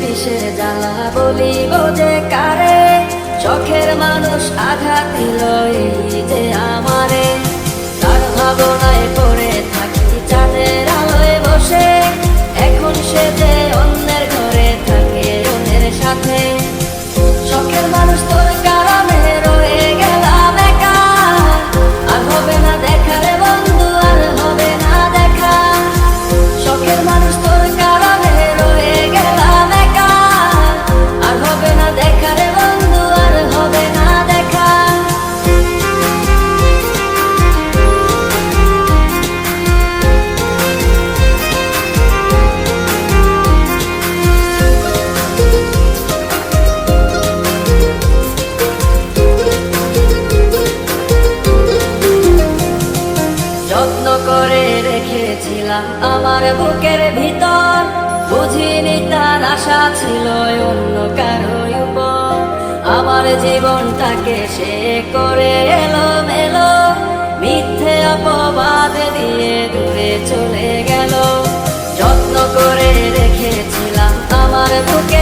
বিষে জ্বালা বলিব যে কারে, চোখের মানুষ আঘাত দিল এই যে আমারে। তার ভাবনায় পড়ে থাকি চাঁদের আলোয় বসে, এখন সে যে অন্যের ঘরে থাকে অন্যের সাথে। শখের মানুষ তোর কারণে রয়ে গেলাম একা, আর হবে না দেখা রে বন্ধু, আর হবে না দেখা। শখের মানুষ তোর কারণে রয়ে গেলাম একা, আর হবে না দেখা রে বন্ধু, আর হবে না দেখা। যত্ন করে রেখেছিলাম আমার বুকের ভিতর, বুঝিনি তার আশা ছিল অন্য কারো উপর। আমার জীবনটাকে সে করে এলো মেলো, মিথ্যে অপবাদ দিয়ে দূরে চলে গেল। যত্ন করে রেখেছিলাম আমার বুকের